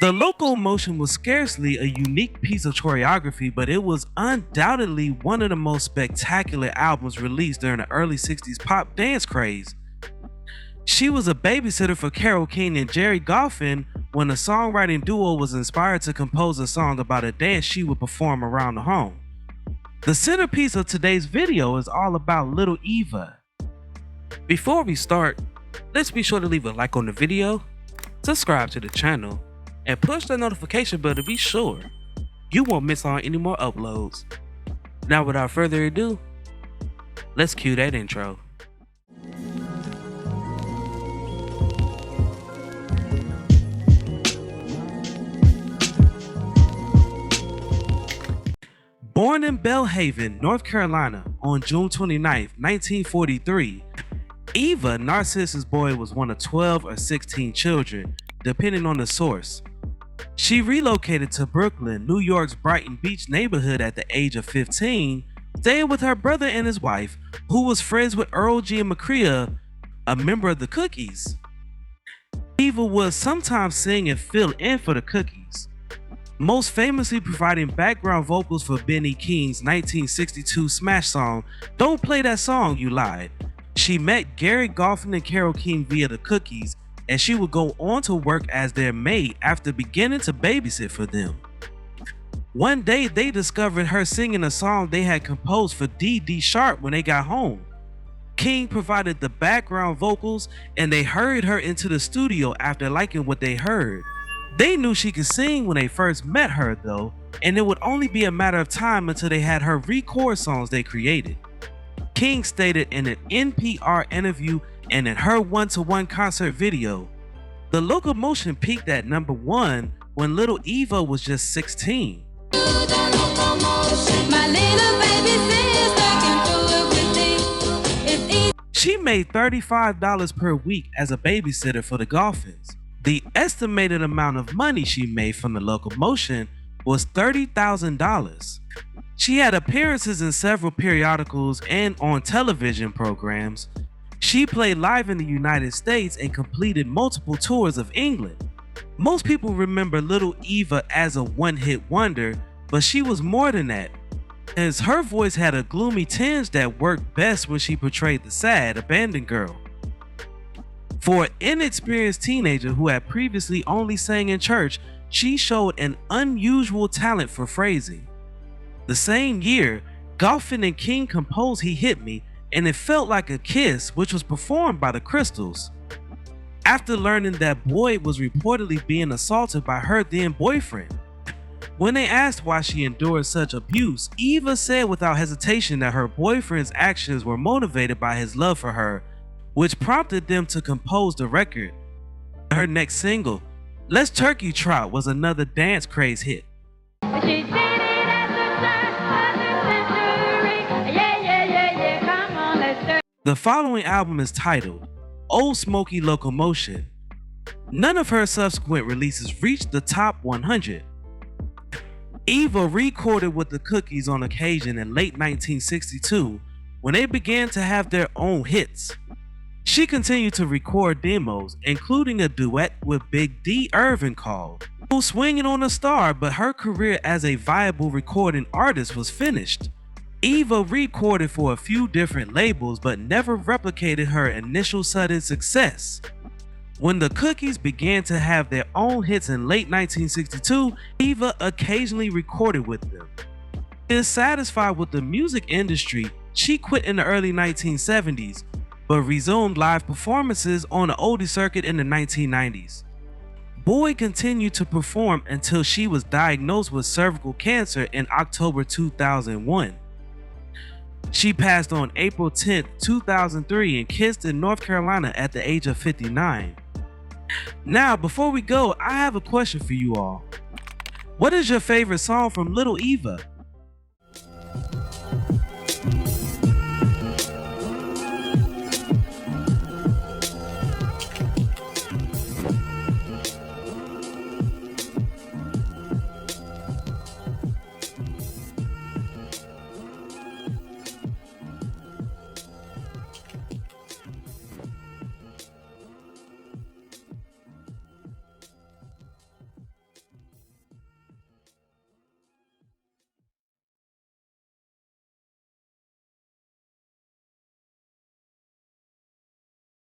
The locomotion was scarcely a unique piece of choreography, but it was undoubtedly one of the most spectacular albums released during the early 60s pop dance craze. She was a babysitter for Carole King and Jerry Goffin when the songwriting duo was inspired to compose a song about a dance she would perform around the home. The centerpiece of today's video is all about Little Eva. Before we start, let's be sure to leave a like on the video, subscribe to the channel, and push the notification bell to be sure you won't miss on any more uploads. Now without further ado, let's cue that intro. Born in Belhaven, North Carolina on June 29, 1943, Eva Narcissus Boyd was one of 12 or 16 children, depending on the source. She relocated to Brooklyn, New York's Brighton Beach neighborhood at the age of 15, staying with her brother and his wife, who was friends with Earl G. McCrea, a member of the Cookies. Eva would sometimes sing and fill in for the Cookies, most famously providing background vocals for Benny King's 1962 smash song, "Don't Play That Song, You Lied." She met Gary Goffin and Carole King via the Cookies, and she would go on to work as their maid after beginning to babysit for them. One day they discovered her singing a song they had composed for D.D. Sharp when they got home. King provided the background vocals and they hurried her into the studio after liking what they heard. They knew she could sing when they first met her though, and it would only be a matter of time until they had her record songs they created. King stated in an NPR interview and in her one-to-one concert video, the locomotion peaked at number 1 when Little Eva was just 16. She made $35 per week as a babysitter for the Goffins. The estimated amount of money she made from the locomotion was $30,000. She had appearances in several periodicals and on television programs. She played live in the United States and completed multiple tours of England. Most people remember Little Eva as a one-hit wonder, but she was more than that, as her voice had a gloomy tinge that worked best when she portrayed the sad, abandoned girl. For an inexperienced teenager who had previously only sang in church, she showed an unusual talent for phrasing. The same year, Goffin and King composed He Hit Me, and It Felt Like a Kiss, which was performed by the Crystals. After learning that Boyd was reportedly being assaulted by her then boyfriend. When they asked why she endured such abuse, Eva said without hesitation that her boyfriend's actions were motivated by his love for her, which prompted them to compose the record. Her next single, Let's Turkey Trot, was another dance craze hit. The following album is titled Old Smoky Locomotion. None of her subsequent releases reached the top 100. Eva recorded with the Cookies on occasion in late 1962 when they began to have their own hits. She continued to record demos, including a duet with Big D Irvin called "Who's Swinging on a Star," but her career as a viable recording artist was finished. Eva recorded for a few different labels but never replicated her initial sudden success. When the Cookies began to have their own hits in late 1962, Eva occasionally recorded with them. Dissatisfied with the music industry, she quit in the early 1970s, but resumed live performances on the oldie circuit in the 1990s. Boyd continued to perform until she was diagnosed with cervical cancer in October 2001. She passed on April 10, 2003 in Kinston, North Carolina at the age of 59. Now, before we go, I have a question for you all. What is your favorite song from Little Eva?